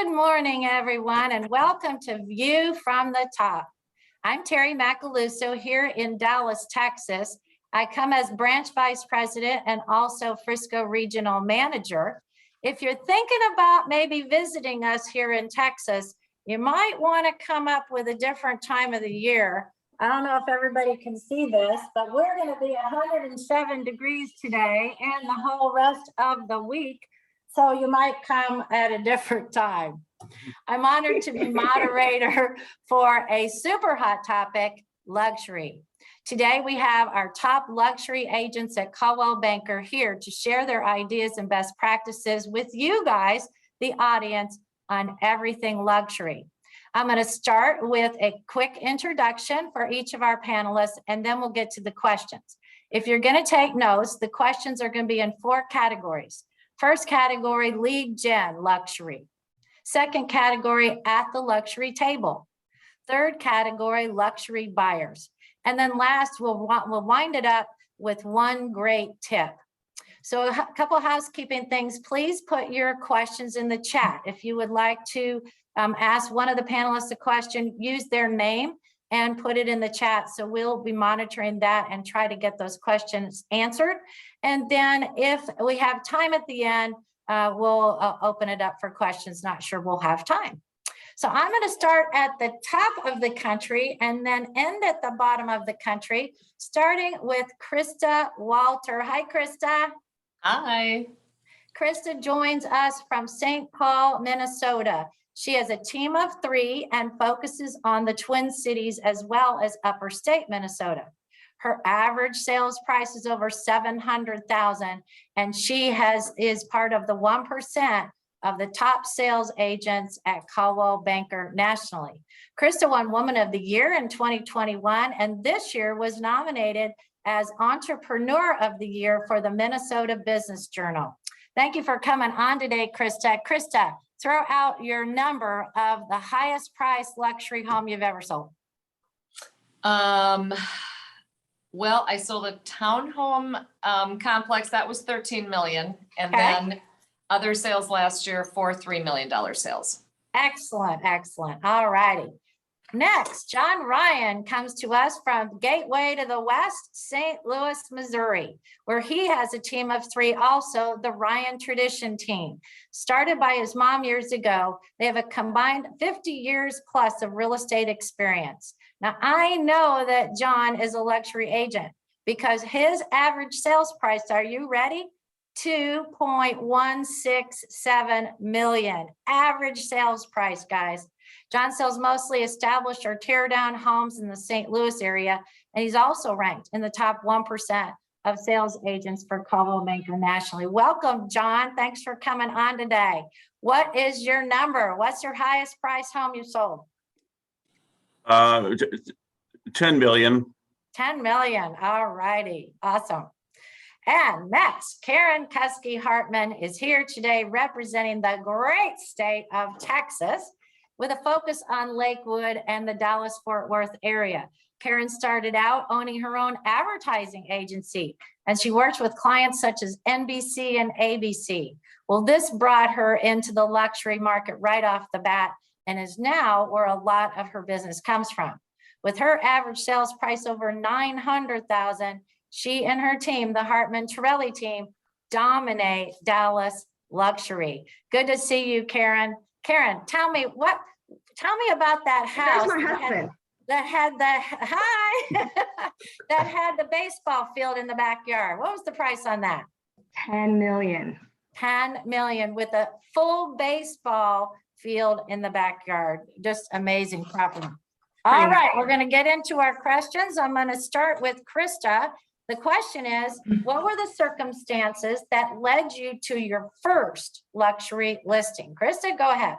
Good morning, everyone, and welcome to View from the Top. I'm Terry Macaluso here in Dallas, Texas. I come as branch vice president and also Frisco regional manager. If you're thinking about maybe visiting us here in Texas, you might want to come up with a different time of the year. I don't know if everybody can see this, but we're going to be 107 degrees today and the whole rest of the week. So you might come at a different time. I'm honored to be moderator for a super hot topic, luxury. Today we have our top luxury agents at Coldwell Banker here to share their ideas and best practices with you guys, the audience, on everything luxury. I'm going to start with a quick introduction for each of our panelists, and then we'll get to the questions. If you're going to take notes, the questions are going to be in 4 categories. First category, lead gen, luxury. Second category, at the luxury table. Third category, luxury buyers. And then last, we'll wind it up with one great tip. So a couple housekeeping things. Please put your questions in the chat. If you would like to ask one of the panelists a question, use their name and put it in the chat. So we'll be monitoring that and try to get those questions answered. And then if we have time at the end, we'll open it up for questions. Not sure we'll have time. So I'm going to start at the top of the country and then end at the bottom of the country, starting with Krista Walter. Hi, Krista. Hi. Krista joins us from St. Paul, Minnesota. She has a team of 3 and focuses on the Twin Cities as well as upper state Minnesota. Her average sales price is over $700,000, and she is part of the 1% of the top sales agents at Coldwell Banker nationally. Krista won Woman of the Year in 2021, and this year was nominated as Entrepreneur of the Year for the Minnesota Business Journal. Thank you for coming on today, Krista. Krista, throw out your number of the highest priced luxury home you've ever sold. Well, I sold a townhome complex that was 13 million, and Okay. then other sales last year for $3 million sales. Excellent, excellent. All righty. Next, John Ryan comes to us from Gateway to the West, St. Louis, Missouri, where he has a team of 3 also, the Ryan Tradition team. Started by his mom years ago, they have a combined 50 years plus of real estate experience. Now, I know that John is a luxury agent because his average sales price, are you ready? $2.167 million. Average sales price, guys. John sells mostly established or tear down homes in the St. Louis area, and he's also ranked in the top 1% of sales agents for Coldwell Banker nationally. Welcome, John. Thanks for coming on today. What is your number? What's your highest price home you sold? 10 million. 10 million. All righty. Awesome. And next, Karen Kuski Hartman is here today representing the great state of Texas with a focus on Lakewood and the Dallas-Fort Worth area. Karen started out owning her own advertising agency, and she worked with clients such as NBC and ABC. Well, this brought her into the luxury market right off the bat and is now where a lot of her business comes from. With her average sales price over $900,000, she and her team, the Hartman Torelli team, dominate Dallas luxury. Good to see you, Karen. Karen, tell me about that house. There's my husband. That had the baseball field in the backyard. What was the price on that? 10 million. 10 million with a full baseball field in the backyard. Just amazing property. All right, we're going to get into our questions. I'm going to start with Krista. The question is, what were the circumstances that led you to your first luxury listing? Krista, go ahead.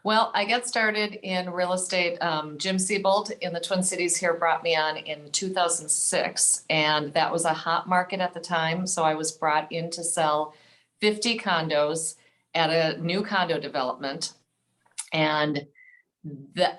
Well, I got started in real estate. Jim Siebold in the Twin Cities here brought me on in 2006, and that was a hot market at the time. So I was brought in to sell 50 condos at a new condo development. And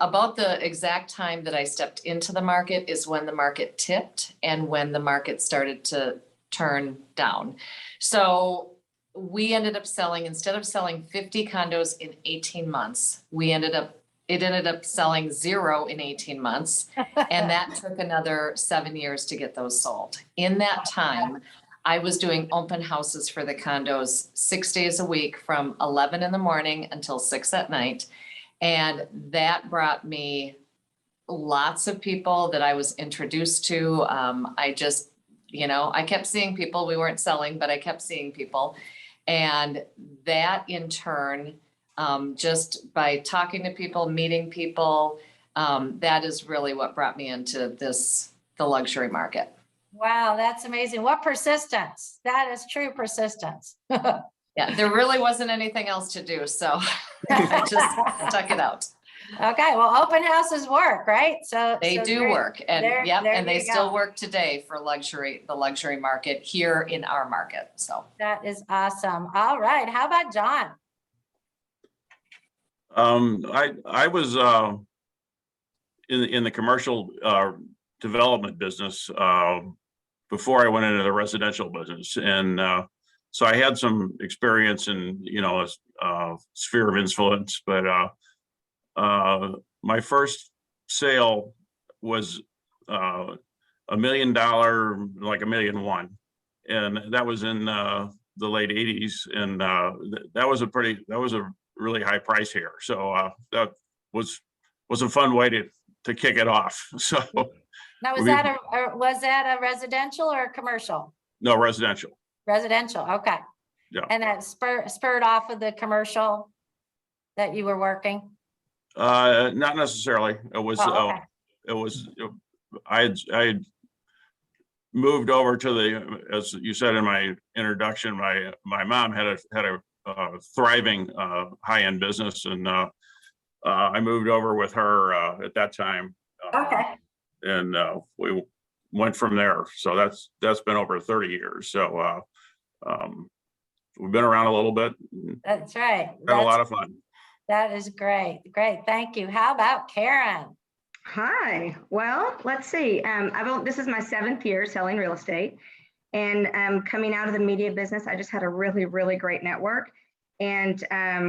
about the exact time that I stepped into the market is when the market tipped and when the market started to turn down. So we ended up selling, instead of selling 50 condos in 18 months, it ended up selling 0 in 18 months. And that took another 7 years to get those sold. In that time, I was doing open houses for the condos 6 days a week from 11 in the morning until 6 at night. And that brought me lots of people that I was introduced to. I just, I kept seeing people. We weren't selling, but I kept seeing people. And that in turn, just by talking to people, meeting people, that is really what brought me into the luxury market. Wow, that's amazing. What persistence. That is true persistence. Yeah, there really wasn't anything else to do, so I just stuck it out. Okay, well, open houses work, right? They do there- work, and there- yep, there and they you still go. work today for the luxury market here in our market, so. That is awesome. All right, how about John? I was in the commercial development business before I went into the residential business, and so I had some experience in a sphere of influence. But my first sale was $1 million, like $1,000,001, and that was in the late '80s, and that was a really high price here. So that was a fun way to kick it off. So Now, was that a residential or a commercial? no, residential. Residential, okay. Yeah. And that spurred off of the commercial that you were working? Not necessarily. It was I had moved over to as you said in my introduction, my mom had a thriving high-end business, and I moved over with her at that time. Okay. And we went from there. So that's been over 30 years. So we've been around a little bit. That's right. Had a lot of fun. That is great. Great. Thank you. How about Karen? Hi. Well, let's see. This is my 7th year selling real estate, and coming out of the media business, I just had a really, really great network. And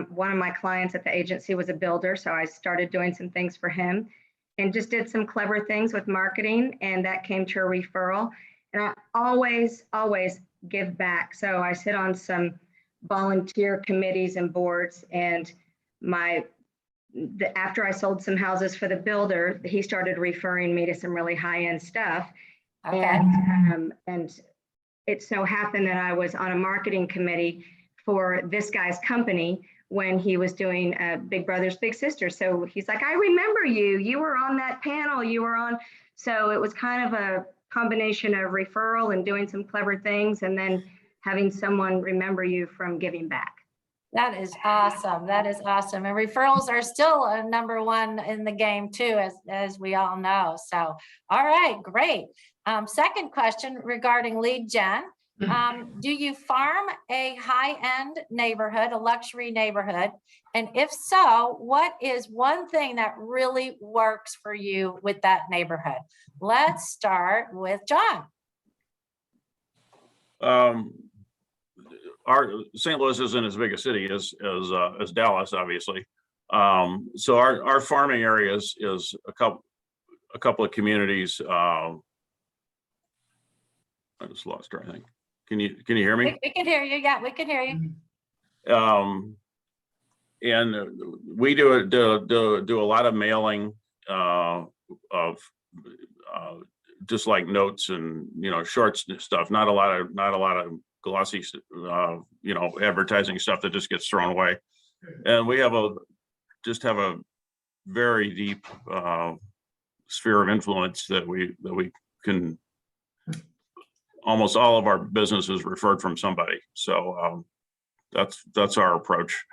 one of my clients at the agency was a builder, so I started doing some things for him, and just did some clever things with marketing, and that came to a referral. And I always give back. So I sit on some volunteer committees and boards, and after I sold some houses for the builder, he started referring me to some really high-end stuff. Okay. And it so happened that I was on a marketing committee for this guy's company when he was doing Big Brothers Big Sisters. So he's like, I remember you were on that panel, so it was kind of a combination of referral and doing some clever things, and then having someone remember you from giving back. That is awesome. That is awesome. And referrals are still a #1 in the game too, as we all know. So, all right, great. Second question regarding lead gen. Do you farm a high-end neighborhood, a luxury neighborhood? And if so, what is one thing that really works for you with that neighborhood? Let's start with John. Our St. Louis isn't as big a city as Dallas, obviously. So our farming area is a couple of communities. I just lost her, I think. Can you hear me? We can hear you. Yeah, we can hear you. And we do a lot of mailing of just like notes and short stuff. Not a lot of glossy advertising stuff that just gets thrown away. And we have a very deep sphere of influence that we can. Almost all of our business is referred from somebody. So that's our approach.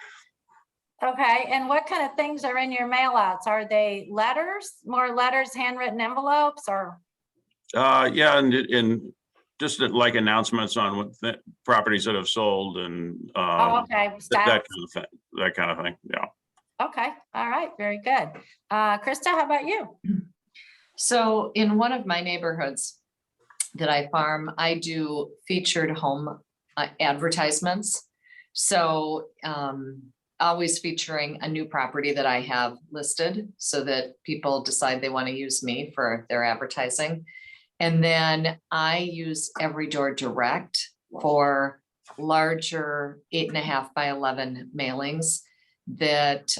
Okay, and what kind of things are in your mailouts? Are they more letters, handwritten envelopes, or? Yeah, and just like announcements on properties that have sold, and okay, that kind of thing. Yeah. Okay, all right, very good. Krista, how about you? So in one of my neighborhoods that I farm, I do featured home advertisements. So always featuring a new property that I have listed so that people decide they want to use me for their advertising. And then I use Every Door Direct for larger 8.5 by 11 mailings that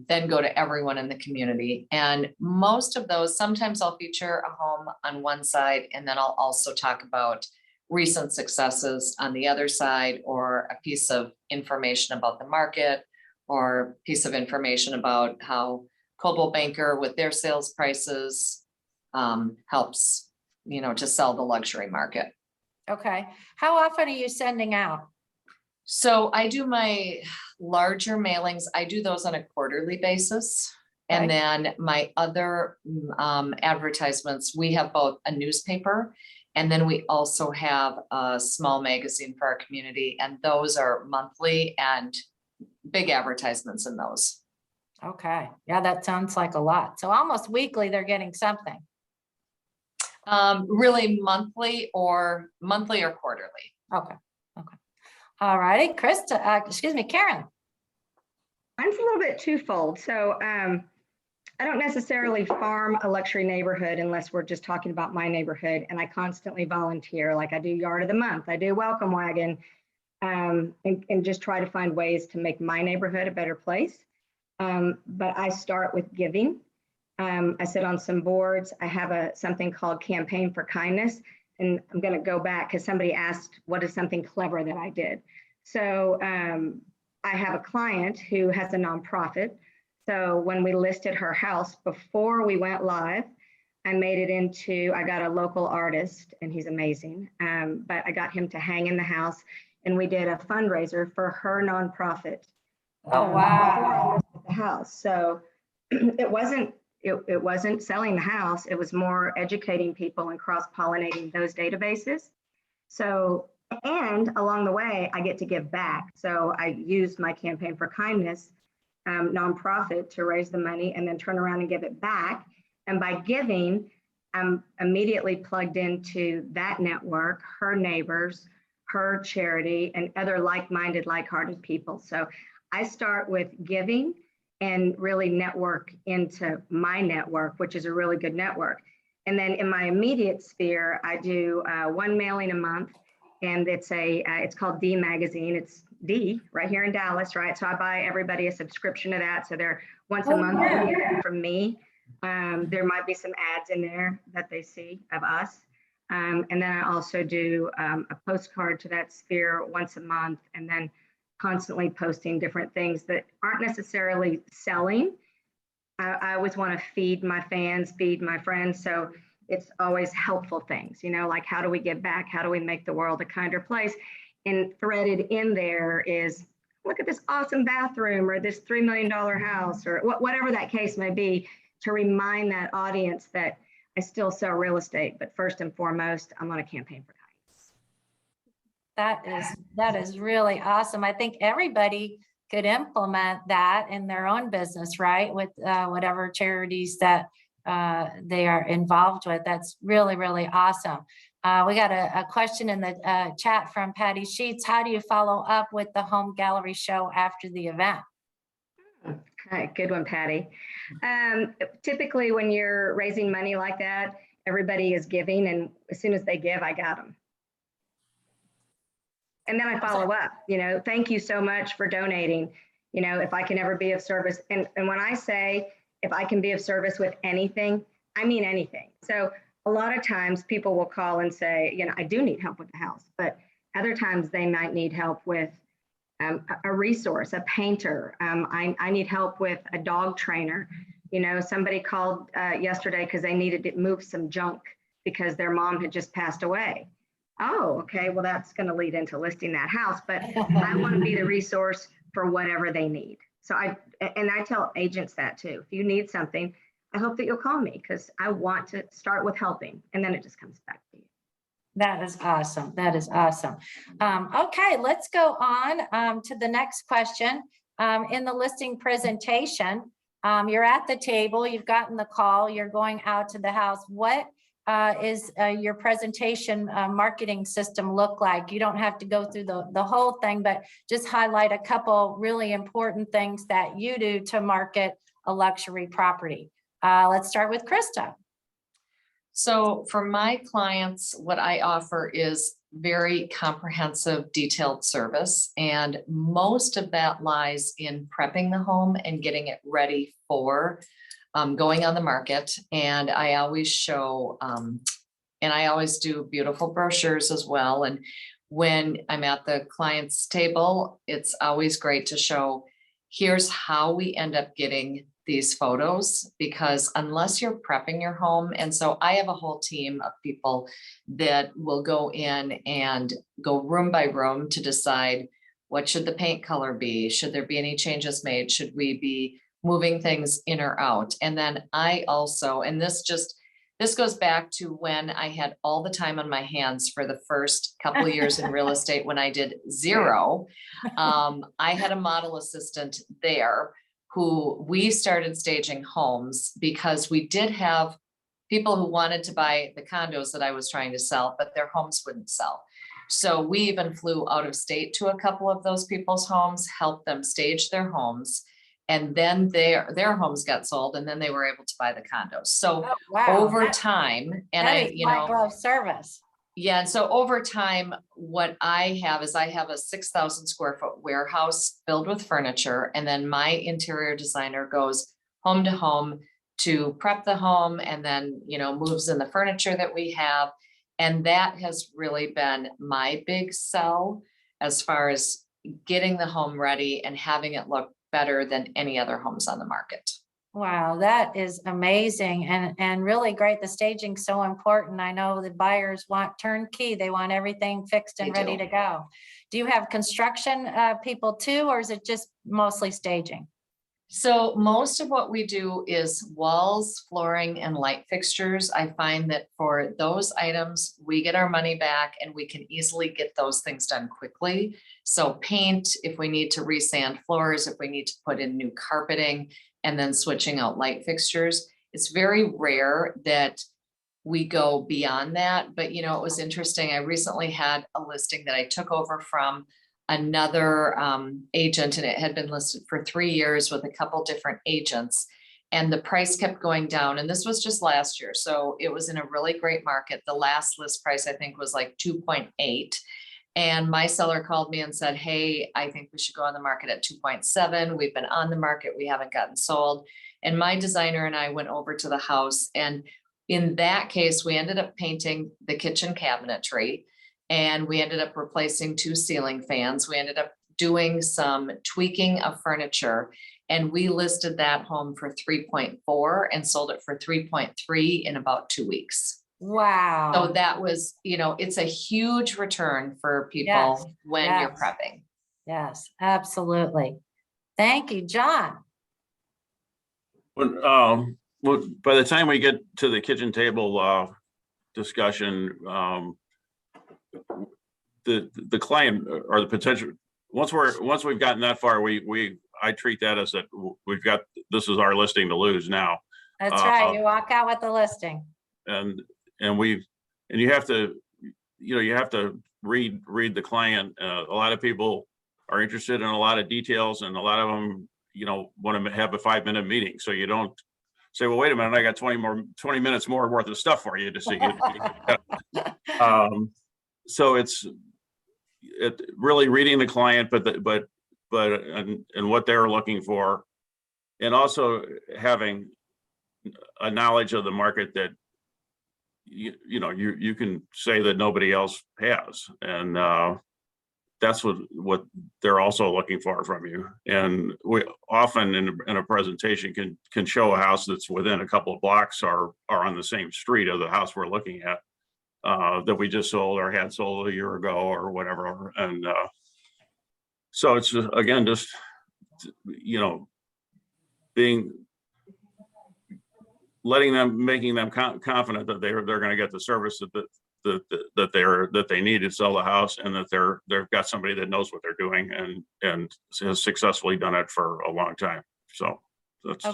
then go to everyone in the community. And most of those, sometimes I'll feature a home on one side, and then I'll also talk about recent successes on the other side, or a piece of information about the market, or a piece of information about how Coldwell Banker with their sales prices helps, to sell the luxury market. Okay. How often are you sending out? So I do my larger mailings, I do those on a quarterly basis. And Okay. then my other advertisements, we have both a newspaper, and then we also have a small magazine for our community, and those are monthly and big advertisements in those. Okay. Yeah, that sounds like a lot. So almost weekly, they're getting something. Really monthly or quarterly. Okay. Okay. All righty. Karen. Mine's a little bit twofold. So I don't necessarily farm a luxury neighborhood unless we're just talking about my neighborhood. And I constantly volunteer. Like I do Yard of the Month, I do Welcome Wagon, and just try to find ways to make my neighborhood a better place. But I start with giving. I sit on some boards. I have something called Campaign for Kindness. And I'm going to go back because somebody asked, what is something clever that I did? So I have a client who has a nonprofit. So when we listed her house before we went live, I got a local artist, and he's amazing. But I got him to hang in the house, and we did a fundraiser for her nonprofit. Oh, wow. The house. So it wasn't selling the house. It was more educating people and cross-pollinating those databases. So, and along the way, I get to give back. So I used my Campaign for Kindness nonprofit to raise the money and then turn around and give it back. And by giving, I'm immediately plugged into that network, her neighbors, her charity, and other like-minded, like-hearted people. So I start with giving and really network into my network, which is a really good network. And then in my immediate sphere, I do one mailing a month, and it's called D Magazine. It's D right here in Dallas, right? So I buy everybody a subscription to that. So they're once a month from me. There might be some ads in there that they see of us. And then I also do a postcard to that sphere once a month, and then constantly posting different things that aren't necessarily selling. I always want to feed my fans, feed my friends. So it's always helpful things, like how do we give back? How do we make the world a kinder place? And threaded in there is, look at this awesome bathroom, or this $3 million house, or whatever that case may be, to remind that audience that I still sell real estate, but first and foremost, I'm on a campaign for kindness. That is really awesome. I think everybody could implement that in their own business, right? With whatever charities that they are involved with. That's really, really awesome. We got a question in the chat from Patty Sheets. How do you follow up with the home gallery show after the event? Okay, good one, Patty. Typically, when you're raising money like that, everybody is giving, and as soon as they give, I got them. And then I follow up, thank you so much for donating. If I can ever be of service. And when I say, if I can be of service with anything, I mean anything. So a lot of times people will call and say, I do need help with the house, but other times they might need help with a resource, a painter. I need help with a dog trainer. Somebody called yesterday because they needed to move some junk because their mom had just passed away. Oh, okay. Well, that's going to lead into listing that house, but I want to be the resource for whatever they need. So I tell agents that too. If you need something, I hope that you'll call me, because I want to start with helping, and then it just comes back to you. That is awesome. That is awesome. Okay, let's go on to the next question. In the listing presentation, you're at the table, you've gotten the call, you're going out to the house. What is your presentation marketing system look like? You don't have to go through the whole thing, but just highlight a couple really important things that you do to market a luxury property. Let's start with Krista. So for my clients, what I offer is very comprehensive, detailed service. And most of that lies in prepping the home and getting it ready for going on the market. And I always show, and I always do beautiful brochures as well. And when I'm at the client's table, it's always great to show, here's how we end up getting these photos, because unless you're prepping your home, and so I have a whole team of people that will go in and go room by room to decide what should the paint color be? Should there be any changes made? Should we be moving things in or out? And then I also, and this goes back to when I had all the time on my hands for the first couple of years in real estate when I did zero. I had a model assistant there who we started staging homes because we did have people who wanted to buy the condos that I was trying to sell, but their homes wouldn't sell. So we even flew out of state to a couple of those people's homes, helped them stage their homes. And then their homes got sold, and then they were able to buy the condos. So Oh, wow. over time, and That I, is white glove service. yeah, and so over time, what I have is I have a 6,000 square foot warehouse filled with furniture. And then my interior designer goes home to home to prep the home and then, moves in the furniture that we have. And that has really been my big sell as far as getting the home ready and having it look better than any other homes on the market. Wow, that is amazing and really great. The staging's so important. I know the buyers want turnkey. They want everything fixed and They ready do. to go. Do you have construction people too, or is it just mostly staging? So most of what we do is walls, flooring, and light fixtures. I find that for those items, we get our money back and we can easily get those things done quickly. So paint, if we need to resand floors, if we need to put in new carpeting, and then switching out light fixtures. It's very rare that we go beyond that, but it was interesting. I recently had a listing that I took over from another agent, and it had been listed for 3 years with a couple different agents, and the price kept going down. And this was just last year. So it was in a really great market. The last list price, I think, was like 2.8. And my seller called me and said, hey, I think we should go on the market at 2.7. We've been on the market. We haven't gotten sold. And my designer and I went over to the house. And in that case, we ended up painting the kitchen cabinetry, and we ended up replacing 2 ceiling fans. We ended up doing some tweaking of furniture, and we listed that home for 3.4 and sold it for 3.3 in about 2 weeks. Wow. So that was, it's a huge return for people Yes, when you're yes. prepping. Yes, absolutely. Thank you, John. Well, by the time we get to the kitchen table discussion, the client or the potential, once we've gotten that far, I treat that as that this is our listing to lose now. That's right. You walk out with the listing. And you have to, you have to read the client. A lot of people are interested in a lot of details, and a lot of them, want to have a 5-minute meeting. So you don't say, well, wait a minute, I got 20 minutes more worth of stuff for you to see. So it's really reading the client, and what they're looking for, and also having a knowledge of the market that you can say that nobody else has, and that's what they're also looking for from you. And we often in a presentation can show a house that's within a couple of blocks or on the same street of the house we're looking at, that we just sold or had sold a year ago or whatever. And so it's again just making them confident that they're going to get the service that they need to sell the house, and that they've got somebody that knows what they're doing and has successfully done it for a long time. So that's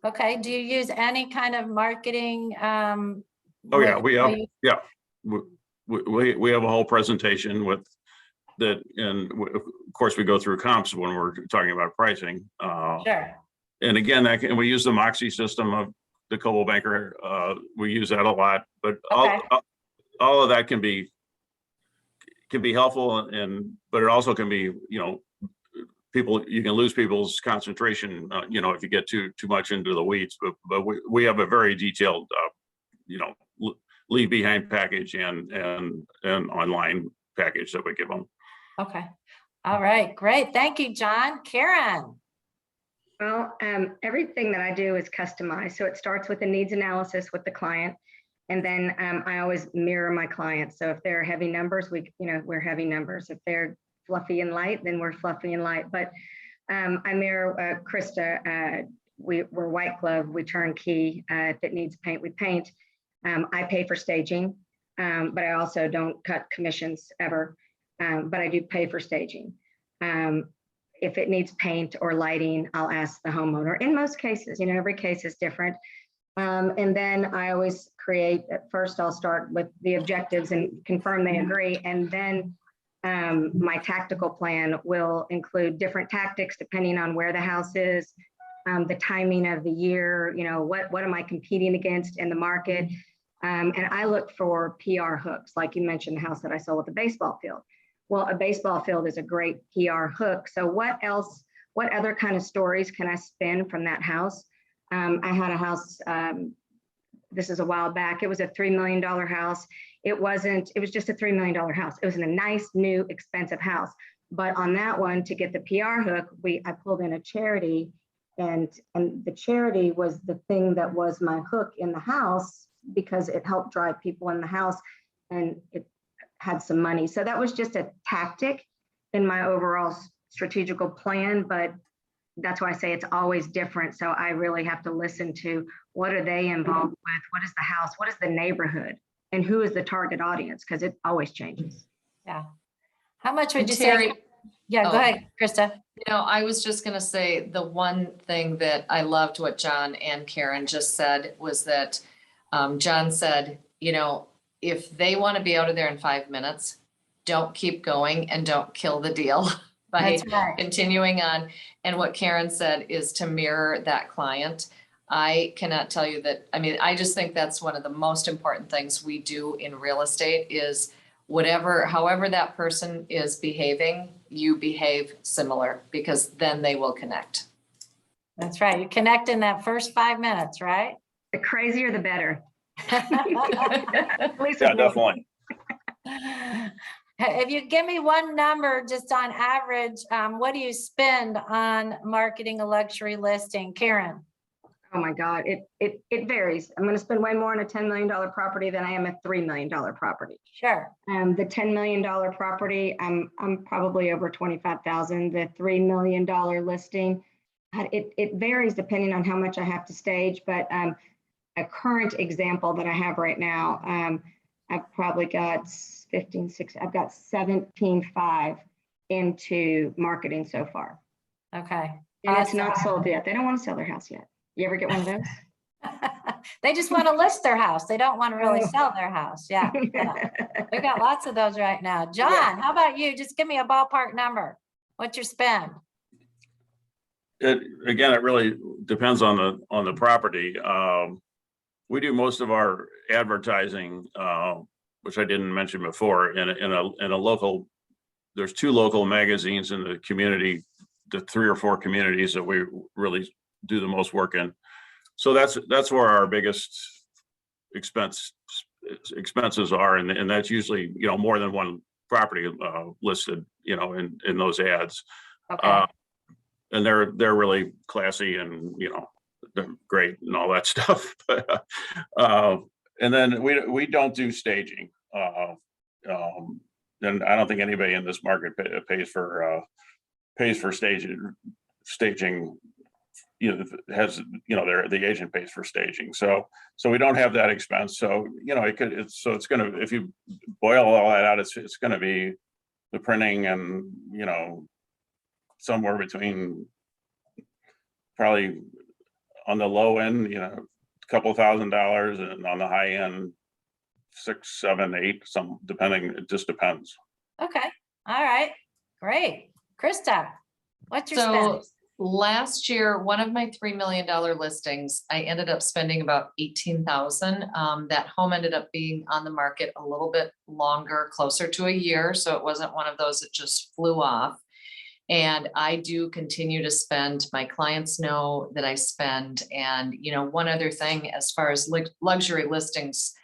Okay. Do you use any kind of marketing Oh, yeah, What- we what have, you- yeah. We have a whole presentation with that, and of course, we go through comps when we're talking about pricing. Sure. And again, we use the Moxie system of the Coldwell Banker. We use that a lot, but Okay. all of that can be helpful, but it also can be, you can lose people's concentration, if you get too much into the weeds. But we have a very detailed, leave behind package and online package that we give them. Okay. All right, great. Thank you, John. Karen. Well, everything that I do is customized. So it starts with a needs analysis with the client. And then I always mirror my clients. So if they're heavy numbers, we're heavy numbers. If they're fluffy and light, then we're fluffy and light. But I mirror Krista. We're white glove. We turnkey. If it needs paint, we paint. I pay for staging, but I also don't cut commissions ever. But I do pay for staging. If it needs paint or lighting, I'll ask the homeowner. In most cases, every case is different. And then I always create, at first I'll start with the objectives and confirm they agree. And then my tactical plan will include different tactics depending on where the house is, the timing of the year, what am I competing against in the market? And I look for PR hooks, like you mentioned, the house that I sold with the baseball field. Well, a baseball field is a great PR hook. So what other kind of stories can I spin from that house? I had a house, this is a while back. It was a $3 million house. It was just a $3 million house. It was in a nice, new, expensive house. But on that one, to get the PR hook, I pulled in a charity, and the charity was the thing that was my hook in the house because it helped drive people in the house and it had some money. So that was just a tactic in my overall strategical plan, but that's why I say it's always different. So I really have to listen to what are they involved with? What is the house? What is the neighborhood? And who is the target audience? Because it always changes. Yeah. How much would And you Terry- say? Yeah, go Oh. ahead, Krista. I was just gonna say, the one thing that I loved what John and Karen just said was that John said, if they want to be out of there in 5 minutes, don't keep going and don't kill the deal by That's right. continuing on. And what Karen said is to mirror that client. I cannot tell you that. I mean, I just think that's one of the most important things we do in real estate is however that person is behaving, you behave similar, because then they will connect. That's right. You connect in that first 5 minutes, right? The crazier, the better. At least Yeah, with me. definitely. If you give me one number, just on average, what do you spend on marketing a luxury listing, Karen? Oh my God, it varies. I'm going to spend way more on a $10 million property than I am a $3 million property. Sure. The $10 million property, I'm probably over 25,000. The $3 million listing, it varies depending on how much I have to stage. But a current example that I have right now, I've probably got 16. I've got 17.5 into marketing so far. Okay. And it's not Awesome. sold yet. They don't want to sell their house yet. You ever get one of those? They just want to list their house. They don't want to really sell their house. Yeah. We got lots of those right now. John, how about you? Just give me a ballpark number. What's your spend? It really depends on the property. We do most of our advertising, which I didn't mention before, in a local. There's 2 local magazines in the community, the 3 or 4 communities that we really do the most work in. So that's where our biggest expenses are, and that's usually more than one property listed in those ads. Okay. And they're really classy and they're great and all that stuff. And then we don't do staging. And I don't think anybody in this market pays for staging. The agent pays for staging. So we don't have that expense. So it's gonna, if you boil all that out, it's gonna be the printing and somewhere between, probably on the low end, a couple $1,000, and on the high end, 6, 7, 8, some, depending, it just depends. Okay, all right, great. Krista, what's your So spend? last year, one of my $3 million listings, I ended up spending about 18,000. That home ended up being on the market a little bit longer, closer to a year. So it wasn't one of those that just flew off. And I do continue to spend. My clients know that I spend. And, you know, one other thing as far as luxury listings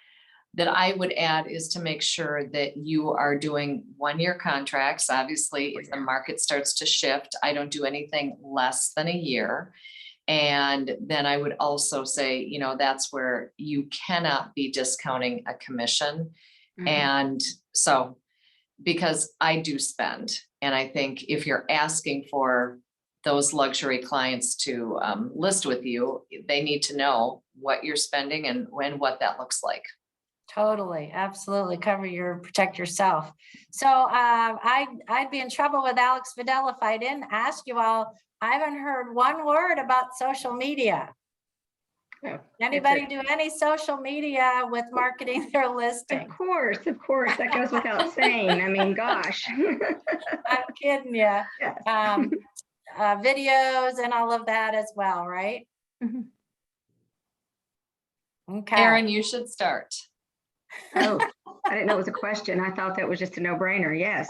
that I would add is to make sure that you are doing 1-year contracts. Obviously, if the market starts to shift, I don't do anything less than a year. And then I would also say, you know, that's where you cannot be discounting a commission. Mhm. And so, because I do spend, and I think if you're asking for those luxury clients to list with you, they need to know what you're spending and what that looks like. Totally, absolutely. Protect yourself. So I'd be in trouble with Alex Vidal if I didn't ask you all. I haven't heard one word about social media. Oh, Anybody do any social media with marketing their listing? Of course, that goes without saying. I mean, gosh. I'm kidding you. Yes. Videos and all of that as well, right? Mhm. Okay. Aaron, you should start. Oh, I didn't know it was a question. I thought that was just a no-brainer. Yes.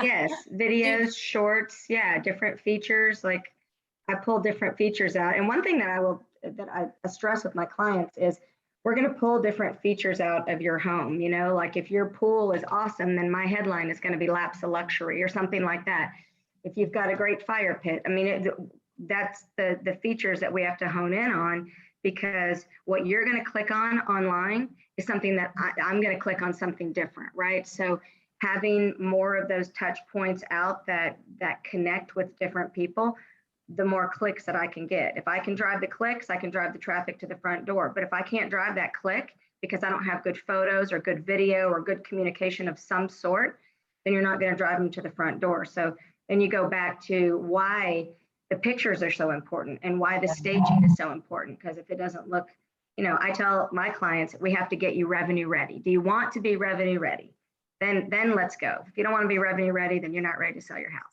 Yes, videos, shorts, yeah, different features. Like I pull different features out. And one thing that I stress with my clients is we're going to pull different features out of your home. You know, like if your pool is awesome, then my headline is going to be Lapse of Luxury or something like that. If you've got a great fire pit, I mean, that's the features that we have to hone in on, because what you're going to click on online is something that I'm going to click on something different, right? So having more of those touch points out that connect with different people, the more clicks that I can get. If I can drive the clicks, I can drive the traffic to the front door. But if I can't drive that click because I don't have good photos or good video or good communication of some sort, then you're not going to drive them to the front door. So then you go back to why the pictures are so important and why the staging is so important. Because if it doesn't look, you know, I tell my clients, we have to get you revenue ready. Do you want to be revenue ready? Then let's go. If you don't want to be revenue ready, then you're not ready to sell your house.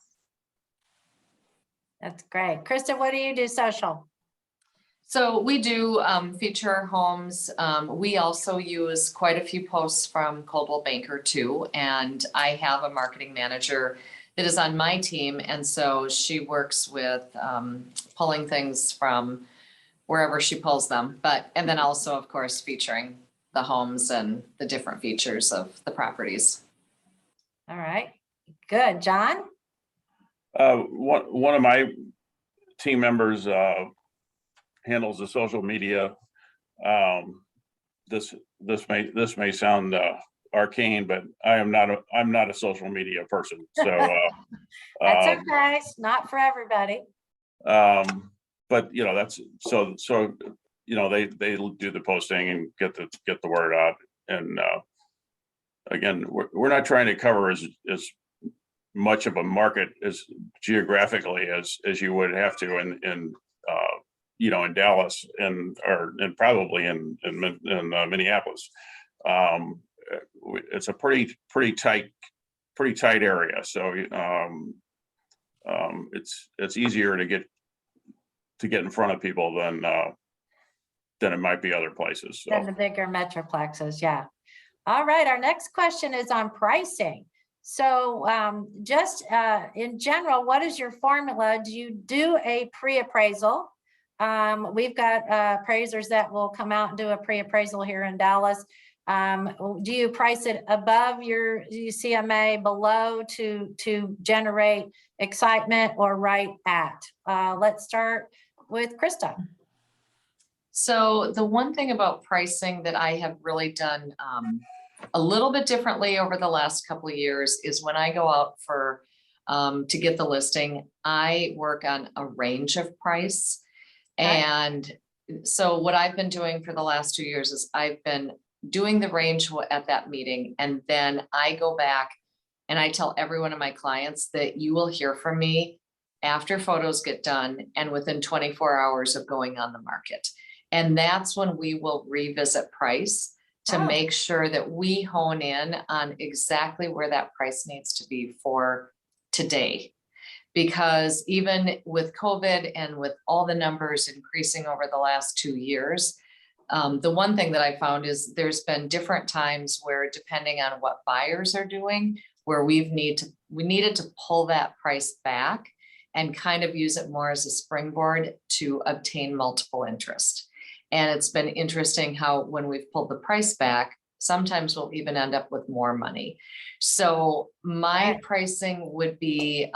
That's great. Krista, what do you do social? So we do feature homes. We also use quite a few posts from Coldwell Banker too. And I have a marketing manager that is on my team. And so she works with pulling things from wherever she pulls them. And then also, of course, featuring the homes and the different features of the properties. All right, good. John? One of my team members handles the social media. This may sound arcane, but I'm not a social media person. So That's okay. It's not for everybody. But you know, that's so you know, they do the posting and get the word out. And again, we're not trying to cover as much of a market as geographically as you would have to in you know, in Dallas and probably in Minneapolis. It's a pretty tight area. So it's easier to get in front of people than it might be other places. So. Than the bigger metroplexes, yeah. All right, our next question is on pricing. So just in general, what is your formula? Do you do a pre-appraisal? We've got appraisers that will come out and do a pre-appraisal here in Dallas. Do you price it above your CMA, below to generate excitement, or right at? Let's start with Krista. So the one thing about pricing that I have really done a little bit differently over the last couple of years is when I go out for to get the listing, I work on a range of price. Okay. And so what I've been doing for the last 2 years is I've been doing the range at that meeting. And then I go back and I tell every one of my clients that you will hear from me after photos get done and within 24 hours of going on the market. And that's when we will revisit price to Oh. make sure that we hone in on exactly where that price needs to be for today. Because even with COVID and with all the numbers increasing over the last 2 years, the one thing that I found is there's been different times where, depending on what buyers are doing, where we needed to pull that price back and kind of use it more as a springboard to obtain multiple interest. And it's been interesting how when we've pulled the price back, sometimes we'll even end up with more money. So my Right. pricing would be,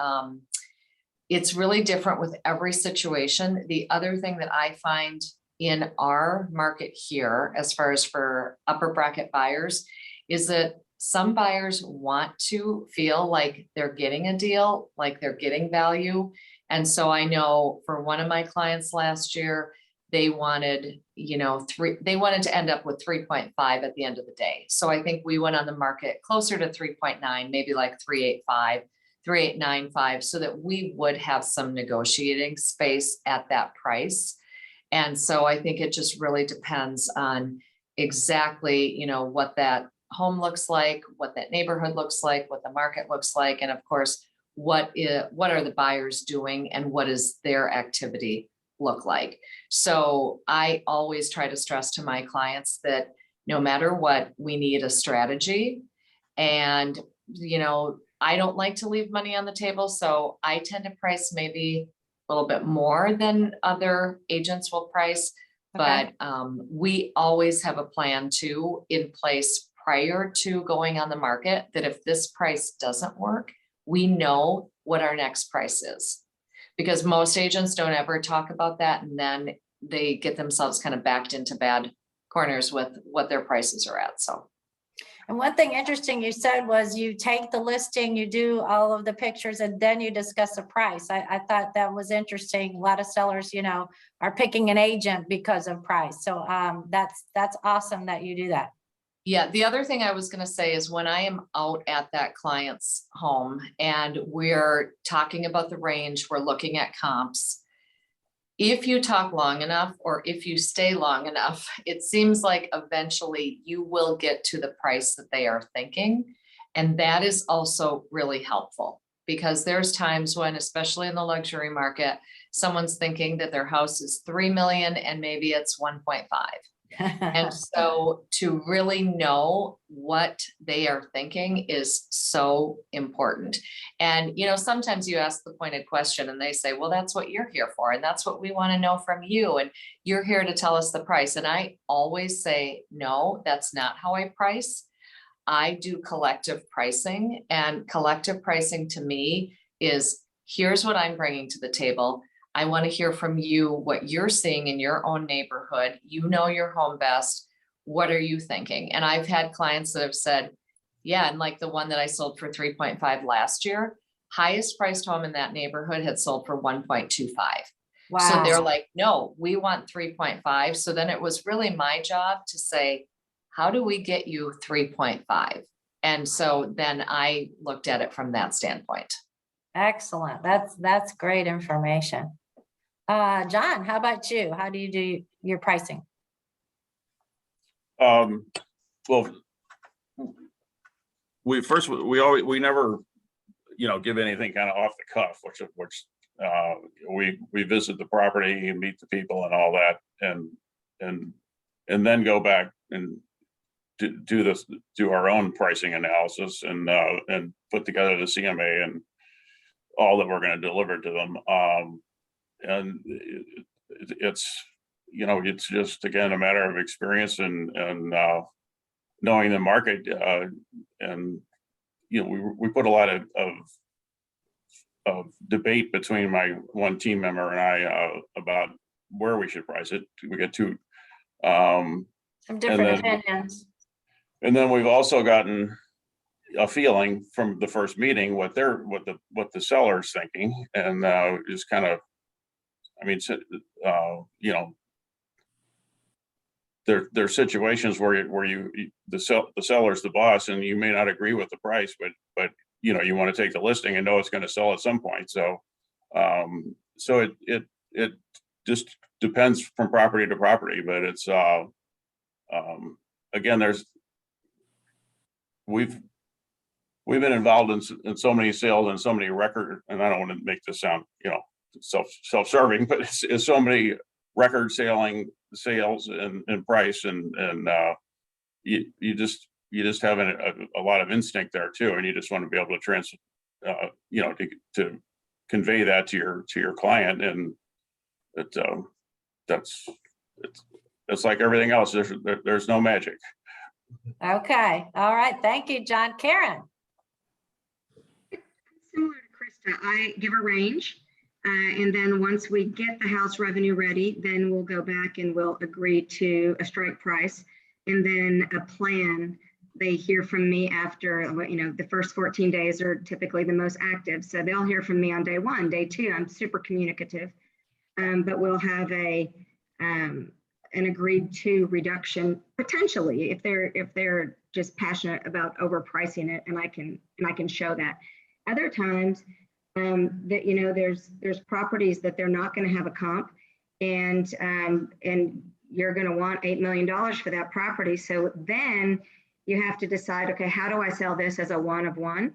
it's really different with every situation. The other thing that I find in our market here, as far as for upper bracket buyers, is that some buyers want to feel like they're getting a deal, like they're getting value. And so I know for one of my clients last year, they wanted, they wanted to end up with 3.5 at the end of the day. So I think we went on the market closer to 3.9, maybe like 3.85, 3.895, so that we would have some negotiating space at that price. And so I think it just really depends on exactly, what that home looks like, what that neighborhood looks like, what the market looks like, and of course, what are the buyers doing and what is their activity look like. So I always try to stress to my clients that no matter what, we need a strategy. And, I don't like to leave money on the table, so I tend to price maybe a little bit more than other agents will price. Okay. But we always have a plan too in place prior to going on the market, that if this price doesn't work, we know what our next price is. Because most agents don't ever talk about that, and then they get themselves kind of backed into bad corners with what their prices are at, so. And one thing interesting you said was you take the listing, you do all of the pictures, and then you discuss the price. I thought that was interesting. A lot of sellers, are picking an agent because of price. So that's awesome that you do that. Yeah, the other thing I was gonna say is when I am out at that client's home and we're talking about the range, we're looking at comps. If you talk long enough, or if you stay long enough, it seems like eventually you will get to the price that they are thinking. And that is also really helpful, because there's times when, especially in the luxury market, someone's thinking that their house is 3 million and maybe it's 1.5. And so to really know what they are thinking is so important. And, sometimes you ask the pointed question and they say, well, that's what you're here for. And that's what we want to know from you. And you're here to tell us the price. And I always say, no, that's not how I price. I do collective pricing, and collective pricing to me is, here's what I'm bringing to the table. I want to hear from you what you're seeing in your own neighborhood. You know your home best. What are you thinking? And I've had clients that have said, yeah, and like the one that I sold for 3.5 last year, highest priced home in that neighborhood had sold for 1.25. So they're Wow. like, no, we want 3.5. So then it was really my job to say, how do we get you 3.5? And so then I looked at it from that standpoint. Excellent. That's great information. John, how about you? How do you do your pricing? Well, we never, give anything kind of off the cuff, which we visit the property and meet the people and all that, and then go back and do our own pricing analysis and put together the CMA and all that we're going to deliver to them. And it's just, again, a matter of experience and knowing the market. And, we put a lot of debate between my one team member and I about where we should price it. We get two. Some different opinions. And then we've also gotten a feeling from the first meeting what the seller's thinking, and just kind of, there's situations where the seller's the boss, and you may not agree with the price, but you want to take the listing and know it's going to sell at some point. So it just depends from property to property, but it's again, we've been involved in so many sales and so many record, and I don't want to make this sound, self-serving, but it's so many record sales and price and you just have a lot of instinct there too, and you just want to be able to to convey that to your client, and it's like everything else. There's no magic. Okay, all right, thank you, John. Karen? Similar to Krista, I give a range. And then once we get the house revenue ready, then we'll go back and we'll agree to a strike price and then a plan. They hear from me after, the first 14 days are typically the most active. So they'll hear from me on day 1, day 2. I'm super communicative, but we'll have an agreed to reduction potentially if they're just passionate about overpricing it, and I can show that. Other times, that there's properties that they're not going to have a comp, and you're going to want $8 million for that property. So then you have to decide, okay, how do I sell this as a one of a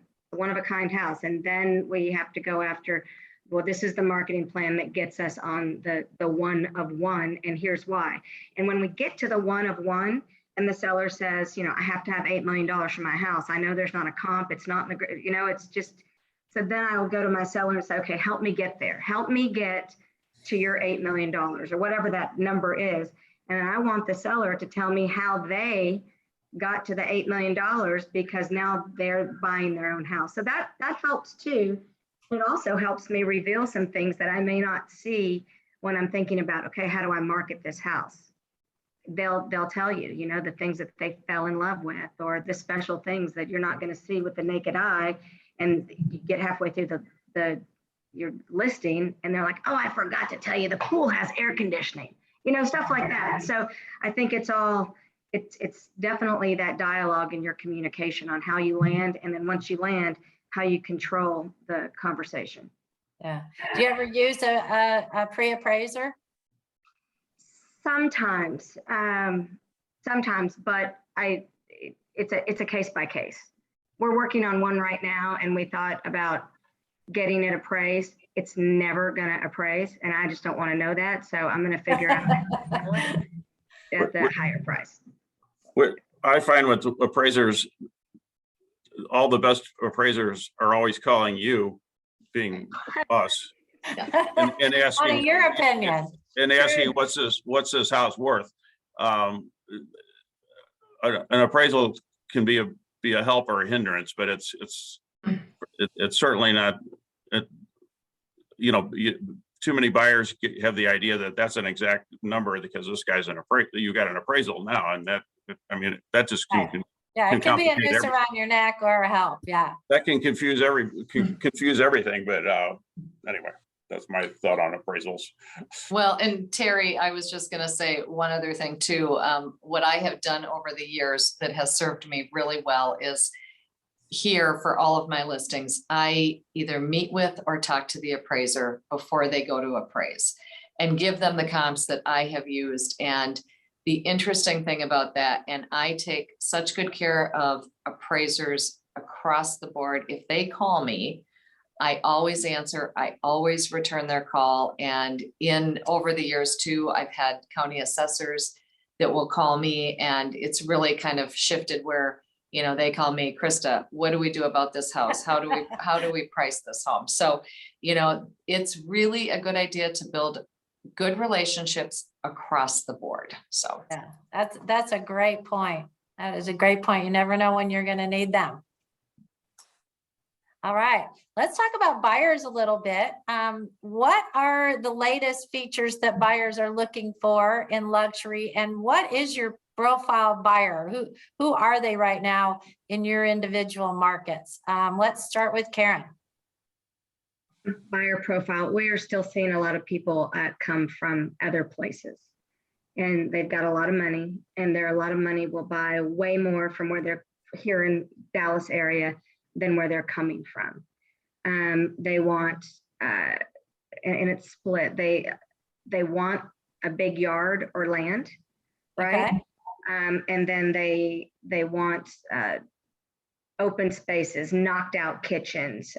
kind house? And then we have to go after, well, this is the marketing plan that gets us on the one of one, and here's why. And when we get to the one of one, and the seller says, I have to have $8 million for my house. I know there's not a comp. It's not in the, it's just. So then I will go to my seller and say, okay, help me get there. Help me get to your $8 million or whatever that number is. And I want the seller to tell me how they got to the $8 million because now they're buying their own house. So that helps too. It also helps me reveal some things that I may not see when I'm thinking about, okay, how do I market this house? They'll tell you, the things that they fell in love with, or the special things that you're not going to see with the naked eye. And you get halfway through your listing and they're like, oh, I forgot to tell you the pool has air conditioning, stuff like that. So I think it's definitely that dialogue in your communication on how you land. And then once you land, how you control the conversation. Yeah. Do you ever use a pre-appraiser? Sometimes, but it's a case by case. We're working on one right now, and we thought about getting it appraised. It's never going to appraise, and I just don't want to know that. So I'm going to figure out at the higher price. What I find with appraisers, all the best appraisers are always calling you, being us, and asking. On your opinion. And asking, what's this house worth? An appraisal can be a help or a hindrance, but it's certainly not. Too many buyers have the idea that that's an exact number because this guy's you got an appraisal now, and that just can. Yeah, it can be a noose around your neck or a help. Yeah. That can confuse everything, but anyway. That's my thought on appraisals. Well, and Terry, I was just going to say one other thing too. What I have done over the years that has served me really well is here for all of my listings, I either meet with or talk to the appraiser before they go to appraise and give them the comps that I have used. And the interesting thing about that, and I take such good care of appraisers across the board. If they call me, I always answer, I always return their call. And over the years too, I've had county assessors that will call me, and it's really kind of shifted where, they call me, Krista, what do we do about this house? How do we price this home? So, it's really a good idea to build good relationships across the board. So yeah, that's a great point. That is a great point. You never know when you're going to need them. All right, let's talk about buyers a little bit. What are the latest features that buyers are looking for in luxury, and what is your profile buyer? Who are they right now in your individual markets? Let's start with Karen. Buyer profile, we are still seeing a lot of people come from other places, and they've got a lot of money, and a lot of money will buy way more from where they're here in Dallas area than where they're coming from. They want, and it's split. They want a big yard or land, right? And then they want open spaces, knocked out kitchens,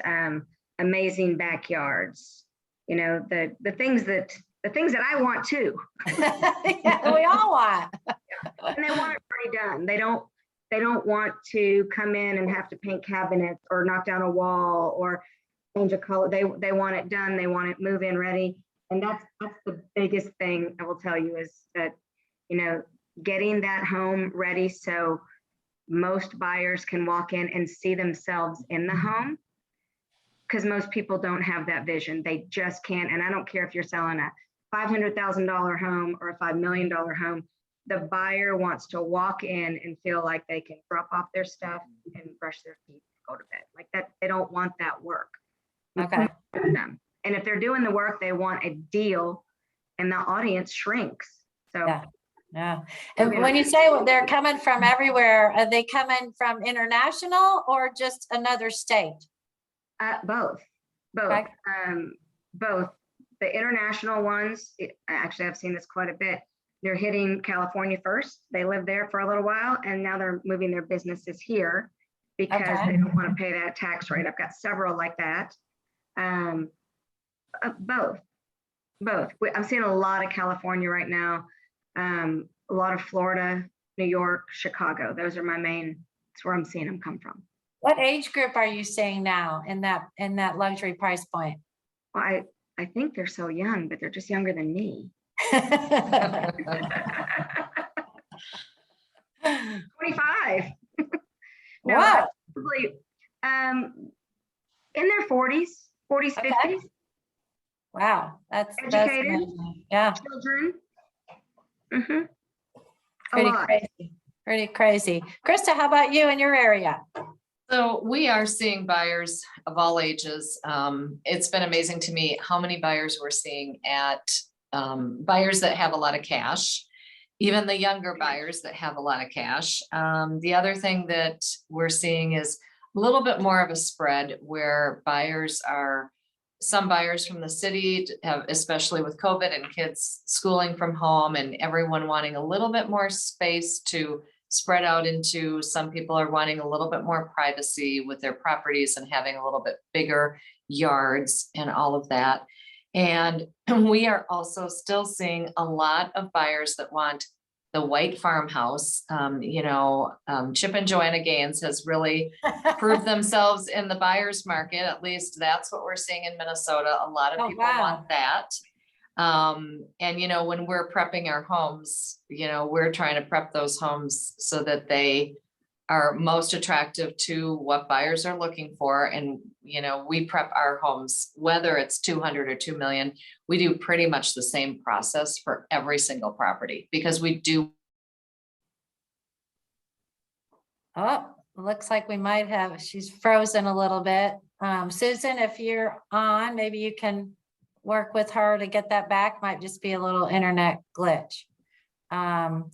amazing backyards. You know, the things that I want too. Yeah, we all want. And they want it already done. They don't want to come in and have to paint cabinets or knock down a wall or change a color. They want it done. They want it move-in ready. And that's the biggest thing I will tell you is that, you know, getting that home ready so most buyers can walk in and see themselves in the home. Because most people don't have that vision. They just can't. And I don't care if you're selling a $500,000 home or a $5 million home. The buyer wants to walk in and feel like they can drop off their stuff and brush their teeth, go to bed. Like that, they don't want that work. Okay. And if they're doing the work, they want a deal, and the audience shrinks. So Yeah. Yeah. And when you say they're coming from everywhere, are they coming from international or just another state? both. Okay. Both. The international ones, actually, I've seen this quite a bit. They're hitting California first. They lived there for a little while, and now they're moving their businesses here because Okay. they don't want to pay that tax rate. I've got several like that. Both. I'm seeing a lot of California right now. A lot of Florida, New York, Chicago. Those are my main. That's where I'm seeing them come from. What age group are you seeing now in that luxury price point? Well, I think they're so young, but they're just younger than me. 25. No, Wow. probably in their 40s, Okay. 50s, Wow. That's Educated. amazing. Yeah. children. Mm-hmm. A Pretty lot. crazy. Pretty crazy. Krista, how about you in your area? So we are seeing buyers of all ages. It's been amazing to me how many buyers we're seeing at buyers that have a lot of cash, even the younger buyers that have a lot of cash. The other thing that we're seeing is a little bit more of a spread where some buyers from the city have, especially with COVID and kids schooling from home and everyone wanting a little bit more space to spread out into. Some people are wanting a little bit more privacy with their properties and having a little bit bigger yards and all of that. And we are also still seeing a lot of buyers that want the white farmhouse. Chip and Joanna Gaines has really proved themselves in the buyer's market. At least that's what we're seeing in Minnesota. A lot of Oh, people wow. want that. When we're prepping our homes, we're trying to prep those homes so that they are most attractive to what buyers are looking for. And, we prep our homes, whether it's 200 or 2 million, we do pretty much the same process for every single property because we do. Oh, looks like we might have, she's frozen a little bit. Susan, if you're on, maybe you can work with her to get that back. Might just be a little internet glitch. John.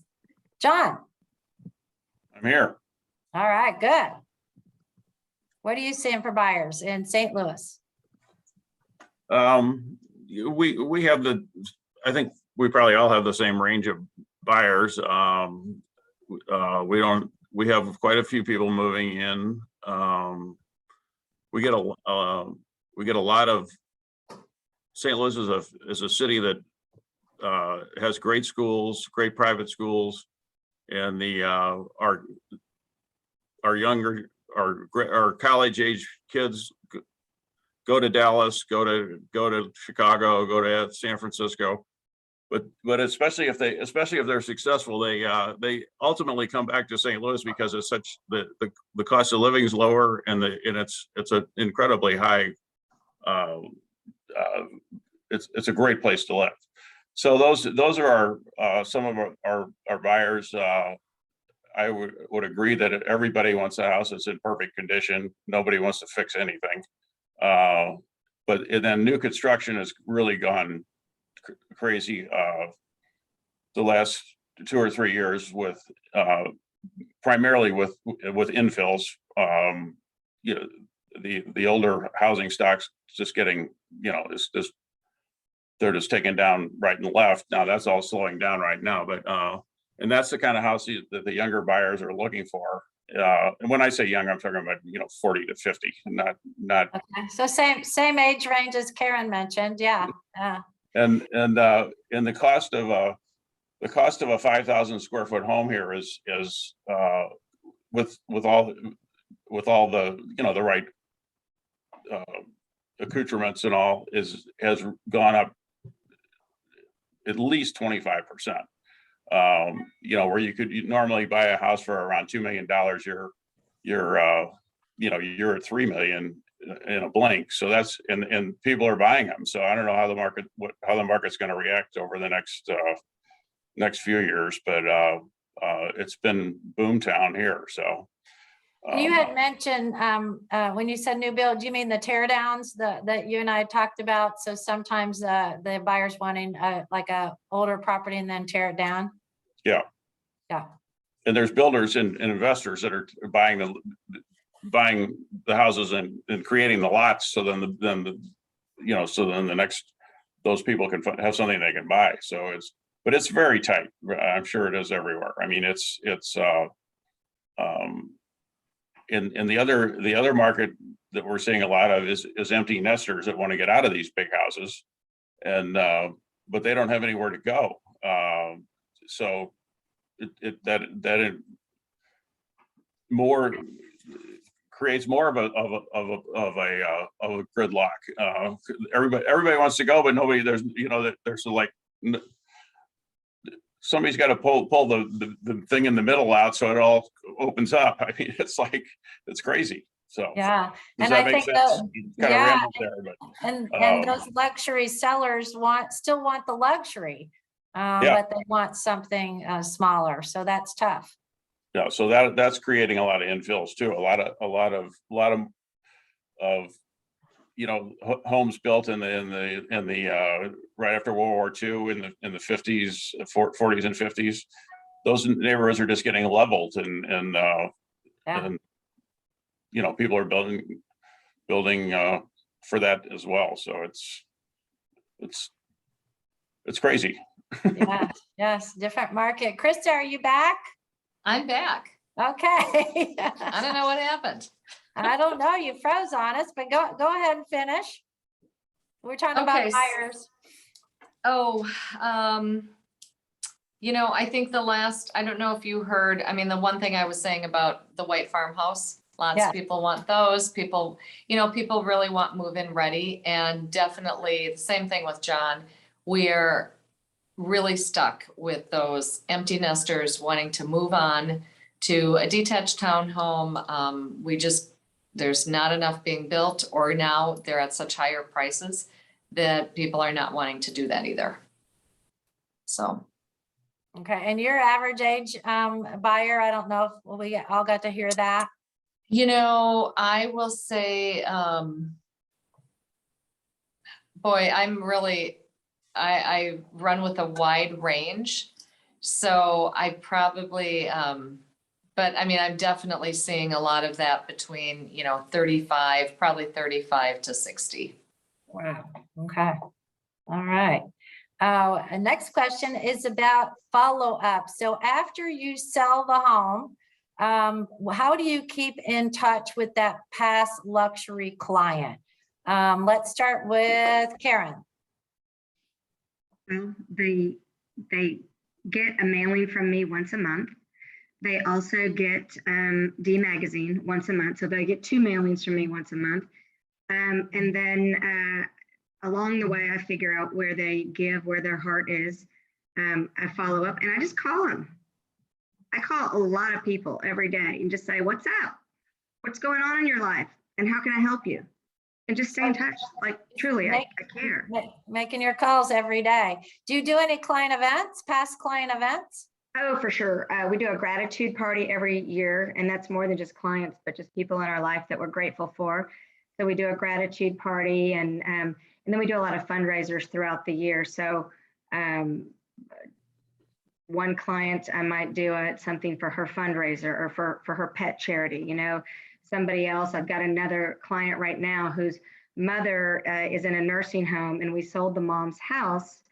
I'm here. All right, good. What are you seeing for buyers in St. Louis? We have I think we probably all have the same range of buyers. We have quite a few people moving in. We get a lot of, St. Louis is a city that has great schools, great private schools, and our college age kids go to Dallas, go to Chicago, go to San Francisco. But especially if they're successful, they ultimately come back to St. Louis because it's such the cost of living is lower and it's an incredibly high. It's a great place to live. So those are some of our buyers. I would agree that everybody wants a house that's in perfect condition. Nobody wants to fix anything. But then new construction has really gone crazy the last 2 or 3 years with primarily with infills. The older housing stock's just getting, they're just taken down right and left. Now that's all slowing down right now, but And that's the kind of house that the younger buyers are looking for. And when I say young, I'm talking about, 40 to 50, not, Okay, so same age range as Karen mentioned, yeah. and the cost of a 5,000 square foot home here is with all the, the right accoutrements and all has gone up at least 25%. Where you normally buy a house for around $2 million, you're at 3 million in a blink. So that's, and people are buying them. So I don't know how the market's going to react over the next few years, but it's been boom town here. So You had mentioned, when you said new build, do you mean the tear downs that you and I talked about? So sometimes the buyers wanting like a older property and then tear it down? Yeah. Yeah. And there's builders and investors that are buying the houses and creating the lots. So then the next, those people can have something they can buy. So but it's very tight. I'm sure it is everywhere. I mean, and the other market that we're seeing a lot of is empty nesters that want to get out of these big houses, and but they don't have anywhere to go. So that more creates more of a gridlock. Everybody wants to go, but nobody. There's like. Somebody's got to pull the thing in the middle out so it all opens up. I mean, it's crazy. So yeah, does and that I make think sense? Kind of rambled there, but and those luxury sellers still want the luxury, but they want something smaller. So that's tough. Yeah, so that's creating a lot of infills too. A lot of homes built in the right after World War II in the 50s, 40s and 50s. Those neighborhoods are just getting leveled, and people are building for that as well. So it's crazy. Yes, different market. Krista, are you back? I'm back. Okay. I don't know what happened. I don't know. You froze on us, but go ahead and finish. We're talking about buyers. I think I don't know if you heard, I mean, the one thing I was saying about the white farmhouse, lots of people want those. People really want move-in ready, and definitely the same thing with John. We're really stuck with those empty nesters wanting to move on to a detached townhome. There's not enough being built, or now they're at such higher prices that people are not wanting to do that either. So. Okay, and your average age buyer, I don't know if we all got to hear that. I will say, boy, I run with a wide range. So I probably, but I mean, I'm definitely seeing a lot of that between, 35, probably 35 to 60. Wow. Okay. All right. Next question is about follow-up. So after you sell the home, how do you keep in touch with that past luxury client? Let's start with Karen. Well, they get a mailing from me once a month. They also get D Magazine once a month. So they get 2 mailings from me once a month. And then along the way, I figure out where they give, where their heart is. I follow up and I just call them. I call a lot of people every day and just say, what's up? What's going on in your life? And how can I help you? And just stay in touch. Like, truly, I care. Making your calls every day. Do you do any client events, past client events? Oh, for sure. We do a gratitude party every year, and that's more than just clients, but just people in our life that we're grateful for. So we do a gratitude party, and then we do a lot of fundraisers throughout the year. So one client, I might do something for her fundraiser or for her pet charity. Somebody else, I've got another client right now whose mother is in a nursing home, and we sold the mom's house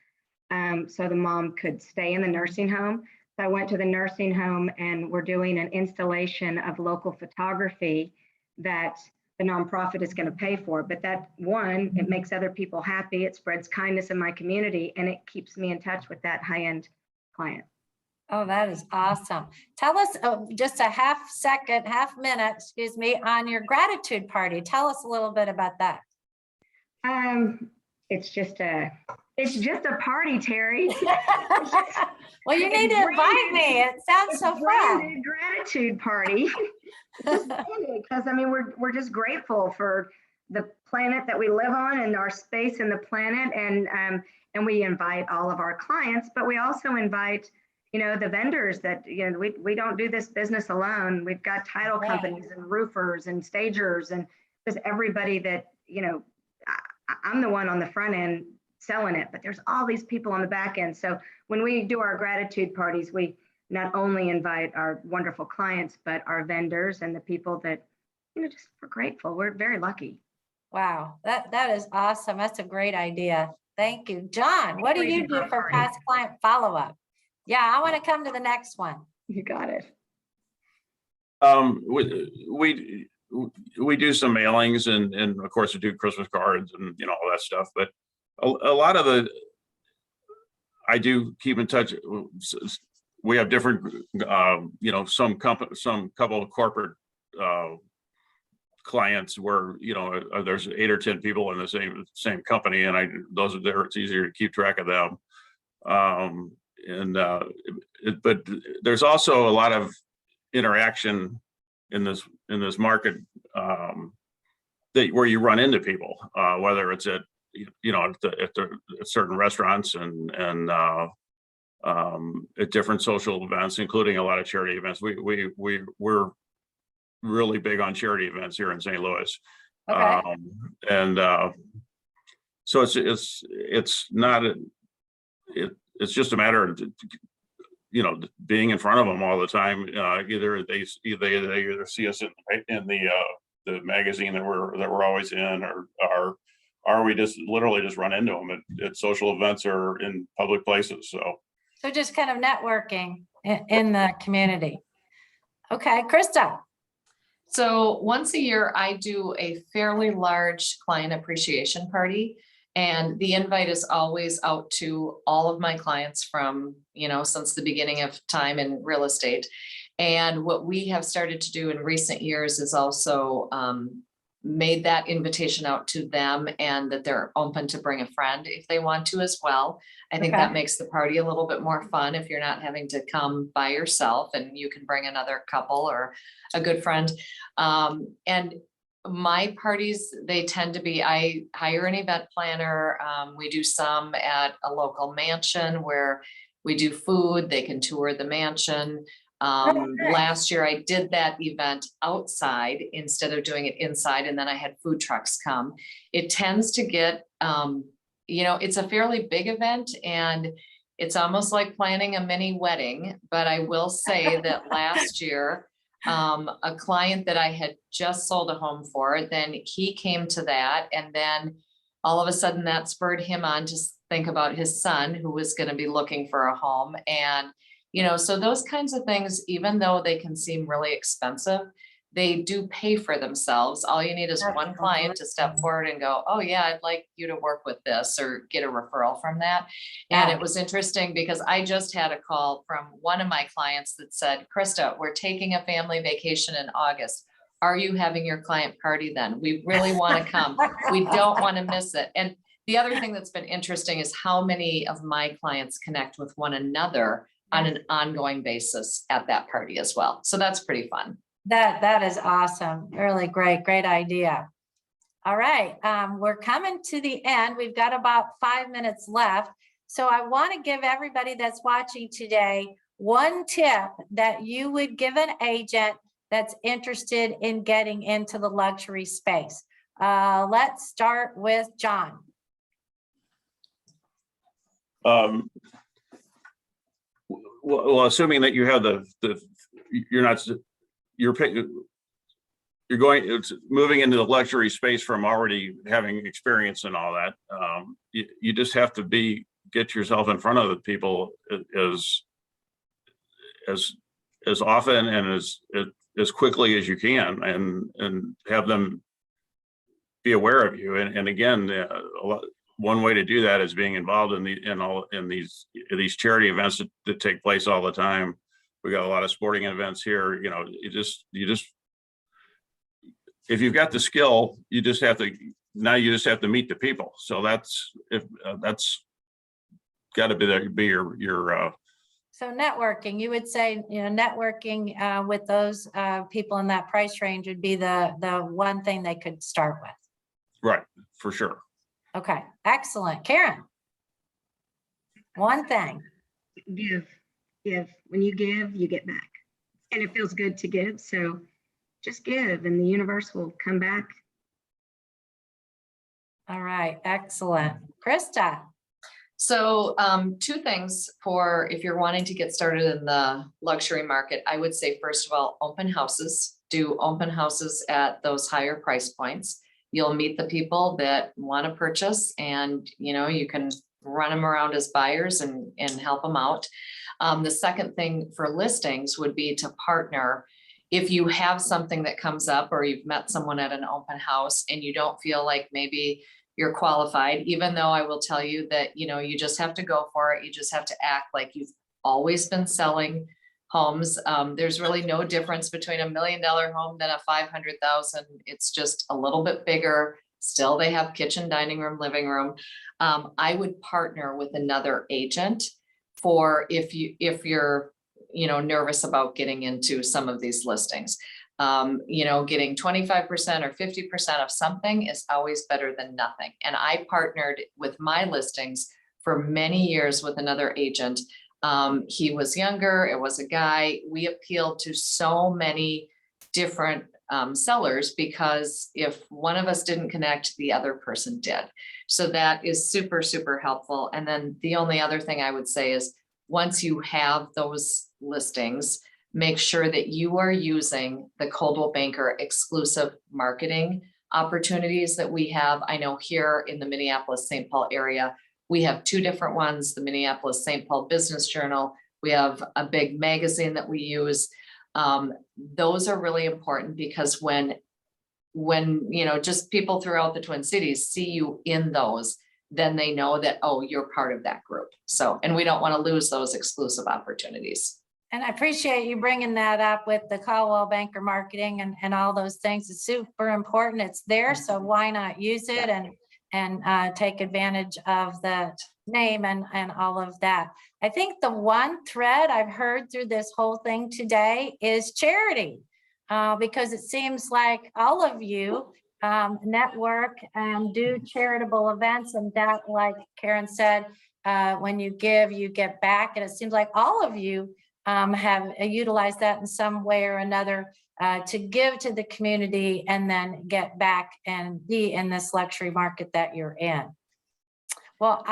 so the mom could stay in the nursing home. I went to the nursing home and we're doing an installation of local photography that the nonprofit is going to pay for. But that one, it makes other people happy. It spreads kindness in my community and it keeps me in touch with that high-end client. Oh, that is awesome. Tell us just a half minute, excuse me, on your gratitude party. Tell us a little bit about that. It's just a party, Terry. Well, you need to invite me. It sounds so fun. Branded gratitude party. Because I mean, we're just grateful for the planet that we live on and our space in the planet, and we invite all of our clients, but we also invite, you know, the vendors that, you know, we don't do this business alone. We've got title companies and roofers and stagers and just everybody that, you know, I'm the one on the front end selling it, but there's all these people on the back end. So when we do our gratitude parties, we not only invite our wonderful clients, but our vendors and the people that, you know, just we're grateful. We're very lucky. Wow, that is awesome. That's a great idea. Thank you. John, what do you do for past client follow-up? Yeah, I want to come to the next one. You got it. We do some mailings and of course we do Christmas cards and, you know, all that stuff, but a lot of I do keep in touch. We have different, you know, some couple of corporate clients where, you know, there's 8 or 10 people in the same company, and those are there. It's easier to keep track of them. But there's also a lot of interaction in this market where you run into people, whether it's at, you know, at certain restaurants and at different social events, including a lot of charity events. We're really big on charity events here in St. Louis. Okay. So it's not it's just a matter of, you know, being in front of them all the time. Either they either see us in the magazine that we're always in, or we just literally just run into them at social events or in public places. So just kind of networking in the community. Okay, Krista. So once a year, I do a fairly large client appreciation party. And the invite is always out to all of my clients from, you know, since the beginning of time in real estate. And what we have started to do in recent years is also made that invitation out to them, and that they're open to bring a friend if they want to as well. I think that makes the party a little bit more fun if you're not having to come by yourself, and you can bring another couple or a good friend. And my parties, they tend to be, I hire an event planner. We do some at a local mansion where we do food, they can tour the mansion. Last year I did that event outside instead of doing it inside, and then I had food trucks come. It tends to get, you know, it's a fairly big event and it's almost like planning a mini wedding. But I will say that last year, a client that I had just sold a home for, then he came to that, and then all of a sudden that spurred him on to think about his son who was going to be looking for a home. And you know, so those kinds of things, even though they can seem really expensive, they do pay for themselves. All you need is one client to step forward and go, oh yeah, I'd like you to work with this, or get a referral from that. And it was interesting because I just had a call from one of my clients that said, Krista, we're taking a family vacation in August. Are you having your client party then? We really want to come. We don't want to miss it. And the other thing that's been interesting is how many of my clients connect with one another on an ongoing basis at that party as well. So that's pretty fun. That is awesome. Really great idea. All right, we're coming to the end. We've got about 5 minutes left. So I want to give everybody that's watching today one tip that you would give an agent that's interested in getting into the luxury space. Let's start with John. Well, assuming that you have it's moving into the luxury space from already having experience and all that, you just have to get yourself in front of the people as often and as quickly as you can, and have them be aware of you. And again, one way to do that is being involved in these charity events that take place all the time. We got a lot of sporting events here. You know, you just if you've got the skill, you just have to meet the people. So that's got to be your So networking, you would say, you know, networking with those people in that price range would be the one thing they could start with. right, for sure. Okay, excellent. Karen? One thing. Give. When you give, you get back. And it feels good to give. So just give and the universe will come back. All right, excellent. Krista? So two things for if you're wanting to get started in the luxury market, I would say, first of all, open houses. Do open houses at those higher price points. You'll meet the people that want to purchase, and you know, you can run them around as buyers and help them out. The second thing for listings would be to partner. If you have something that comes up or you've met someone at an open house and you don't feel like maybe you're qualified, even though I will tell you that, you know, you just have to go for it. You just have to act like you've always been selling homes. There's really no difference between $1 million home than a 500,000. It's just a little bit bigger. Still, they have kitchen, dining room, living room. I would partner with another agent for if you're, you know, nervous about getting into some of these listings. You know, getting 25% or 50% of something is always better than nothing. And I partnered with my listings for many years with another agent. He was younger, it was a guy. We appealed to so many different sellers because if one of us didn't connect, the other person did. So that is super, super helpful. And then the only other thing I would say is once you have those listings, make sure that you are using the Coldwell Banker exclusive marketing opportunities that we have. I know here in the Minneapolis-St. Paul area, we have two different ones, the Minneapolis-St. Paul Business Journal. We have a big magazine that we use. Those are really important because when, you know, just people throughout the Twin Cities see you in those, then they know that, oh, you're part of that group. So, and we don't want to lose those exclusive opportunities. And I appreciate you bringing that up with the Coldwell Banker marketing and all those things. It's super important. It's there, so why not use it and take advantage of the name and all of that. I think the one thread I've heard through this whole thing today is charity, because it seems like all of you network and do charitable events, and that, like Karen said, when you give, you get back. And it seems like all of you have utilized that in some way or another to give to the community and then get back and be in this luxury market that you're in. Well,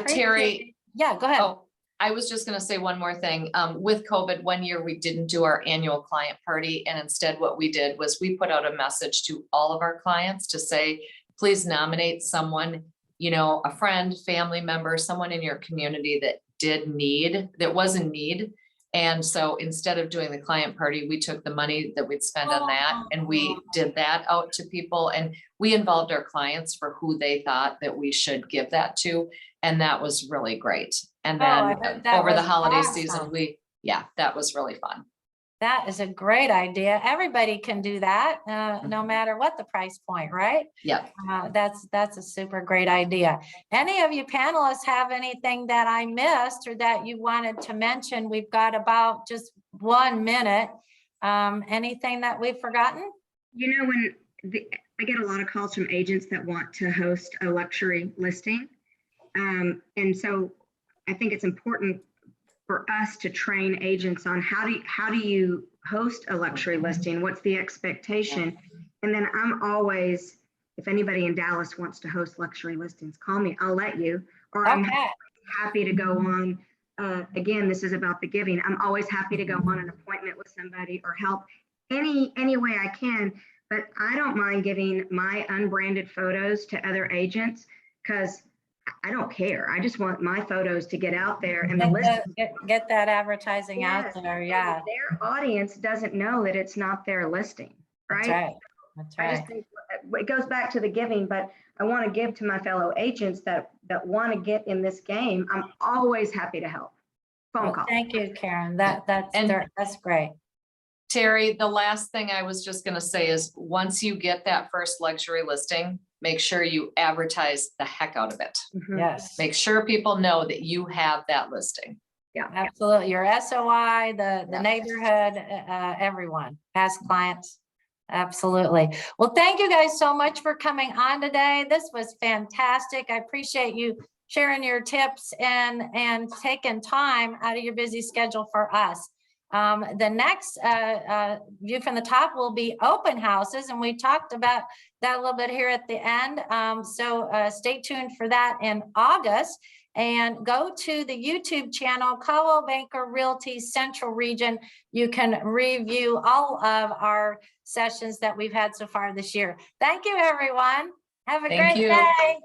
Terry. Yeah, go ahead. Oh, I was just going to say one more thing. With COVID, one year we didn't do our annual client party. And instead what we did was we put out a message to all of our clients to say, please nominate someone, you know, a friend, family member, someone in your community that was in need. And so instead of doing the client party, we took the money that we'd spend on that and we did that out to people, and we involved our clients for who they thought that we should give that to. And that was really great. And then over the holiday season, that was really fun. That is a great idea. Everybody can do that, no matter what the price point, right? Yeah. That's a super great idea. Any of you panelists have anything that I missed or that you wanted to mention? We've got about just 1 minute. Anything that we've forgotten? You know, I get a lot of calls from agents that want to host a luxury listing. And so I think it's important for us to train agents on how do you host a luxury listing? What's the expectation? And then I'm always, if anybody in Dallas wants to host luxury listings, call me, I'll let you, or I'm happy to go on. Again, this is about the giving. I'm always happy to go on an appointment with somebody or help any way I can, but I don't mind giving my unbranded photos to other agents because I don't care. I just want my photos to get out there and the Get list. get that advertising out Yes, there, so yeah, their audience doesn't know that it's not their listing, that's right? right, that's I right. just think it goes back to the giving, but I want to give to my fellow agents that want to get in this game. I'm always happy to help. Phone Well, call. thank you, Karen, And- that's great. Terry, the last thing I was just gonna say is, once you get that first luxury listing, make sure you advertise the heck out of it. Mhm. Yes, Make sure people know that you have that listing. absolutely. Your SOI, the Yeah. neighborhood, everyone, past clients. Absolutely. Well, thank you guys so much for coming on today. This was fantastic. I appreciate you sharing your tips and taking time out of your busy schedule for us. The next view from the top will be open houses, and we talked about that a little bit here at the end. So stay tuned for that in August. And go to the YouTube channel, Coldwell Banker Realty Central Region. You can review all of our sessions that we've had so far this year. Thank you, everyone. Have a Thank great you. day.